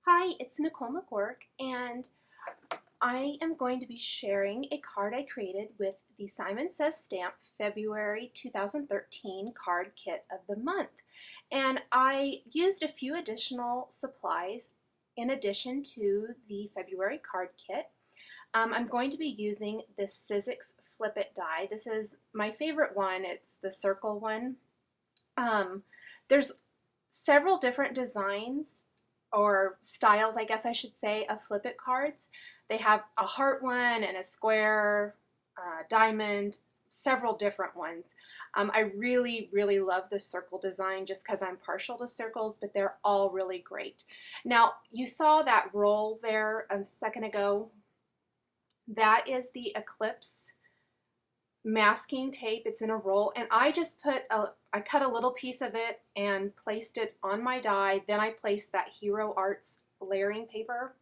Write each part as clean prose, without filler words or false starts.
Hi, it's Nichol Magouirk, and I am going to be sharing a card I created with the Simon Says stamp February 2013 card kit of the month. And I used a few additional supplies in addition to the February card kit. I'm going to be using this Sizzix Flip It die. This is my favorite one. It's the circle one. There's several different designs or styles, I guess I should say, of Flip It cards. They have a heart one and a square, diamond, several different ones. I really, really love the circle design just because I'm partial to circles, but they're all really great. Now, you saw that roll there a second ago. That is the Eclipse masking tape. It's in a roll, and I just I cut a little piece of it and placed it on my die. Then I placed that Hero Arts layering paper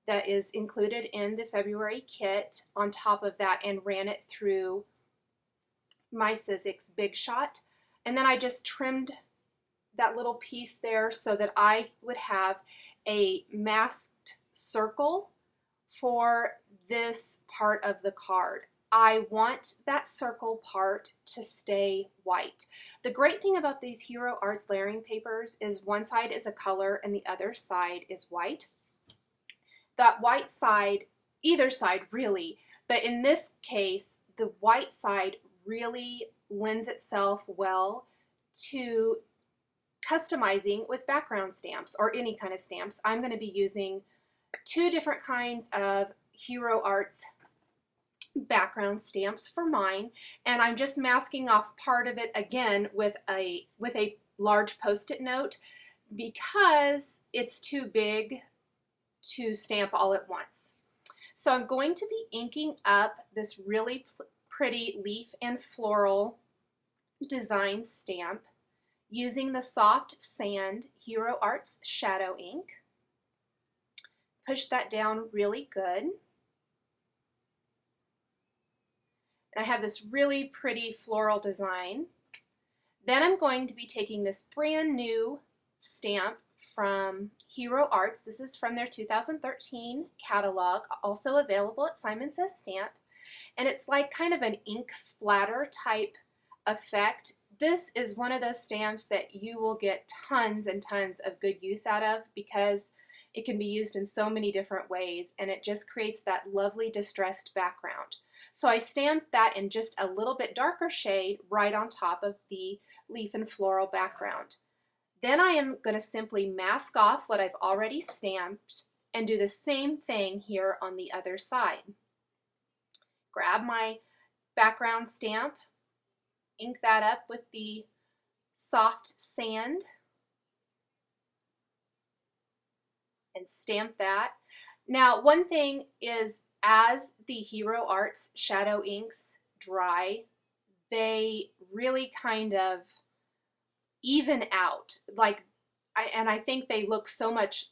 that is included in the February kit on top of that and ran it through my Sizzix Big Shot. And then I just trimmed that little piece there so that I would have a masked circle for this part of the card. I want that circle part to stay white. The great thing about these Hero Arts layering papers is one side is a color and the other side is white. That white side, either side really, but in this case, the white side really lends itself well to customizing with background stamps or any kind of stamps. I'm going to be using two different kinds of Hero Arts background stamps for mine, and I'm just masking off part of it again with a large post-it note because it's too big to stamp all at once. So I'm going to be inking up this really pretty leaf and floral design stamp using the Soft Sand Hero Arts shadow ink. Push that down really good. And I have this really pretty floral design. Then I'm going to be taking this brand new stamp from Hero Arts. This is from their 2013 catalog, also available at Simon Says Stamp. And it's like kind of an ink splatter type effect. This is one of those stamps that you will get tons and tons of good use out of because it can be used in so many different ways, and it just creates that lovely distressed background. So I stamped that in just a little bit darker shade right on top of the leaf and floral background. Then I am going to simply mask off what I've already stamped and do the same thing here on the other side. Grab my background stamp, ink that up with the Soft Sand, and stamp that. Now, one thing is, as the Hero Arts shadow inks dry, they really kind of even out. I think they look so much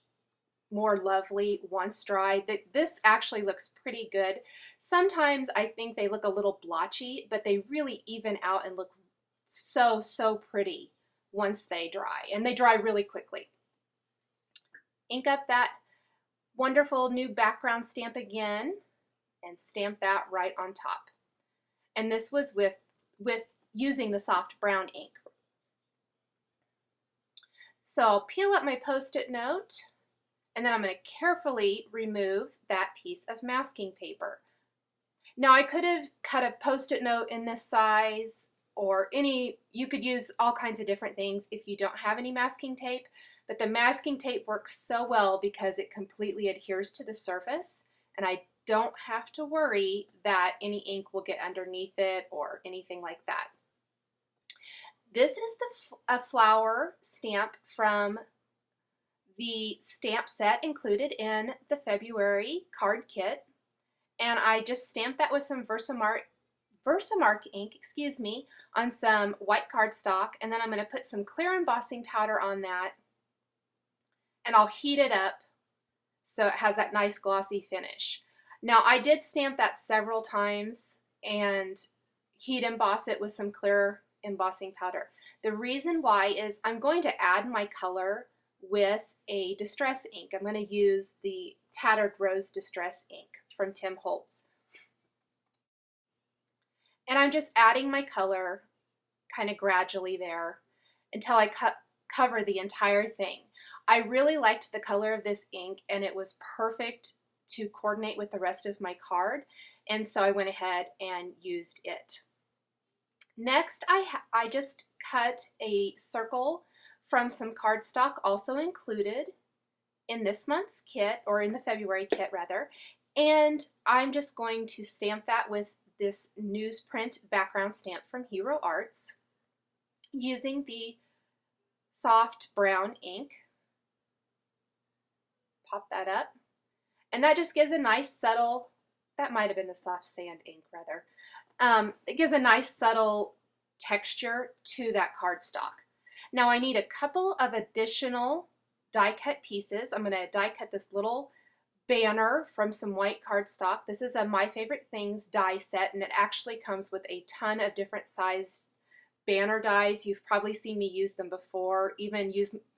more lovely once dry. This actually looks pretty good. Sometimes I think they look a little blotchy, but they really even out and look so, so pretty once they dry. And they dry really quickly. Ink up that wonderful new background stamp again and stamp that right on top. And this was with using the soft brown ink. So I'll peel up my post-it note, and then I'm going to carefully remove that piece of masking paper. Now I could have cut a post-it note in this size, or you could use all kinds of different things if you don't have any masking tape, but the masking tape works so well because it completely adheres to the surface, and I don't have to worry that any ink will get underneath it or anything like that. This is a flower stamp from the stamp set included in the February card kit, and I just stamped that with some Versamark ink, on some white cardstock, and then I'm going to put some clear embossing powder on that, and I'll heat it up so it has that nice glossy finish. Now, I did stamp that several times and heat emboss it with some clear embossing powder. The reason why is I'm going to add my color with a distress ink. I'm going to use the Tattered Rose Distress ink from Tim Holtz. And I'm just adding my color kind of gradually there until I cover the entire thing. I really liked the color of this ink, and it was perfect to coordinate with the rest of my card, and so I went ahead and used it. Next, I just cut a circle from some cardstock also included in this month's kit, or in the February kit rather, and I'm just going to stamp that with this newsprint background stamp from Hero Arts using the soft brown ink. Pop that up, and that just gives a nice subtle, that might have been the soft sand ink rather, it gives a nice subtle texture to that cardstock. Now I need a couple of additional die cut pieces. I'm going to die cut this little banner from some white cardstock. This is a My Favorite Things die set, and it actually comes with a ton of different size banner dies. You've probably seen me use them before,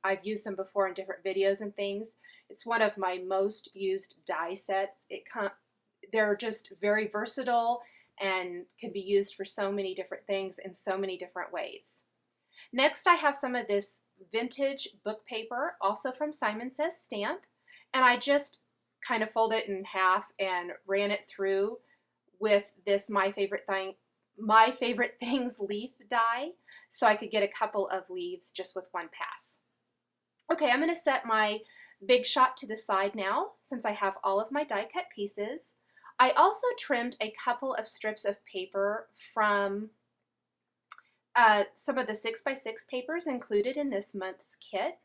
I've used them before in different videos and things. It's one of my most used die sets. They're just very versatile and can be used for so many different things in so many different ways. Next, I have some of this vintage book paper, also from Simon Says Stamp, and I just kind of folded it in half and ran it through with this My Favorite Things leaf die, so I could get a couple of leaves just with one pass. Okay, I'm going to set my Big Shot to the side now, since I have all of my die cut pieces. I also trimmed a couple of strips of paper from some of the 6x6 papers included in this month's kit,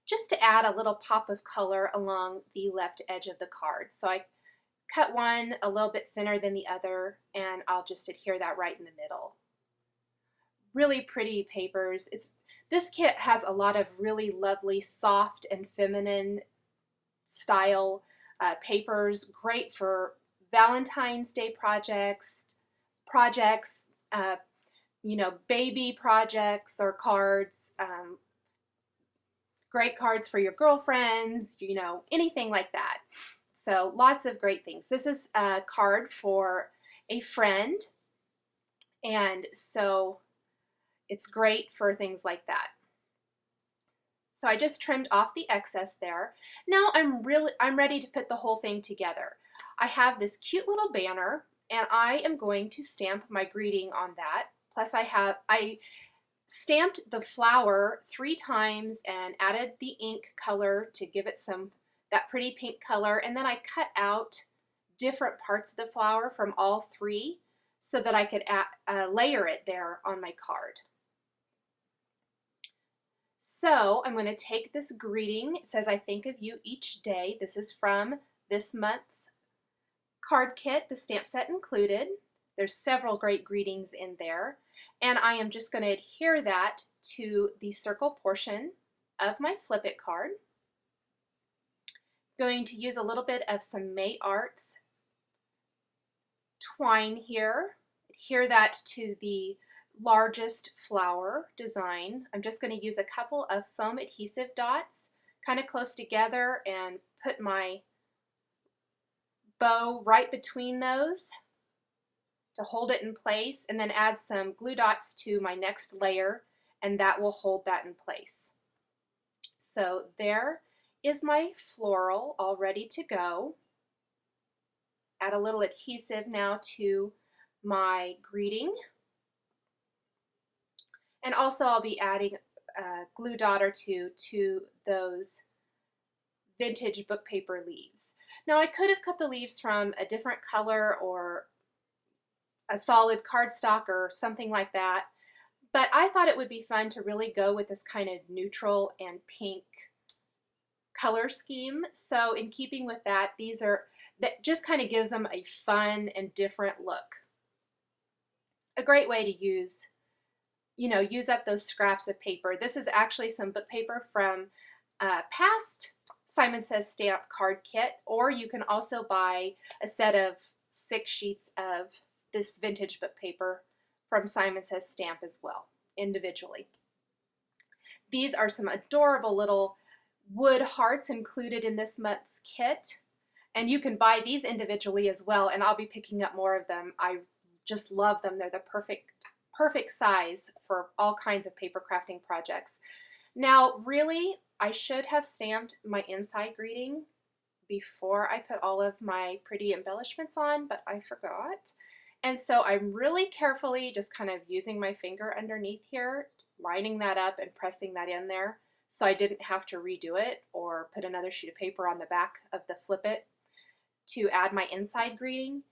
just to add a little pop of color along the left edge of the card. So I cut one a little bit thinner than the other, and I'll just adhere that right in the middle. Really pretty papers. This kit has a lot of really lovely, soft and feminine style papers, great for Valentine's Day projects, you know, baby projects or cards, great cards for your girlfriends, you know, anything like that. So lots of great things. This is a card for a friend, and so it's great for things like that. So I just trimmed off the excess there. Now I'm ready to put the whole thing together. I have this cute little banner, and I am going to stamp my greeting on that. Plus I stamped the flower 3 times and added the ink color to give it that pretty pink color, and then I cut out different parts of the flower from all 3 so that I could layer it there on my card. So I'm going to take this greeting. It says, "I think of you each day." This is from this month's card kit, the stamp set included. There's several great greetings in there. And I am just going to adhere that to the circle portion of my Flip It card. Going to use a little bit of some May Arts twine here. Adhere that to the largest flower design. I'm just going to use a couple of foam adhesive dots kind of close together and put my bow right between those to hold it in place, and then add some glue dots to my next layer, and that will hold that in place. So there is my floral all ready to go. Add a little adhesive now to my greeting. And also I'll be adding a glue dot or two to those vintage book paper leaves. Now I could have cut the leaves from a different color or a solid cardstock or something like that, but I thought it would be fun to really go with this kind of neutral and pink color scheme. So in keeping with that, that just kind of gives them a fun and different look. A great way to use up those scraps of paper. This is actually some book paper from past Simon Says Stamp card kit, or you can also buy a set of 6 sheets of this vintage book paper from Simon Says Stamp as well, individually. These are some adorable little wood hearts included in this month's kit. And you can buy these individually as well, and I'll be picking up more of them. I just love them. They're the perfect size for all kinds of paper crafting projects. Now, really, I should have stamped my inside greeting before I put all of my pretty embellishments on, but I forgot. And so I'm really carefully just kind of using my finger underneath here, lining that up and pressing that in there so I didn't have to redo it or put another sheet of paper on the back of the Flip It to add my inside greeting.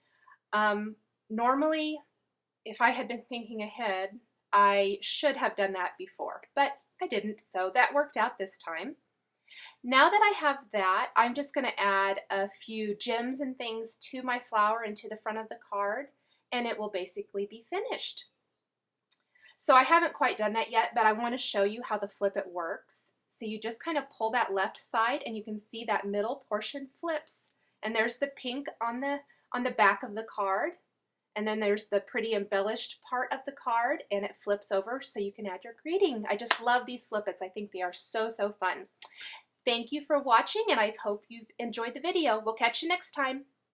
Normally, if I had been thinking ahead, I should have done that before, but I didn't, so that worked out this time. Now that I have that, I'm just going to add a few gems and things to my flower and to the front of the card, and it will basically be finished. So I haven't quite done that yet, but I want to show you how the Flip It works. So you just kind of pull that left side and you can see that middle portion flips, and there's the pink on the back of the card. And then there's the pretty embellished part of the card, and it flips over so you can add your greeting. I just love these Flip Its. I think they are so, so fun. Thank you for watching, and I hope you've enjoyed the video. We'll catch you next time.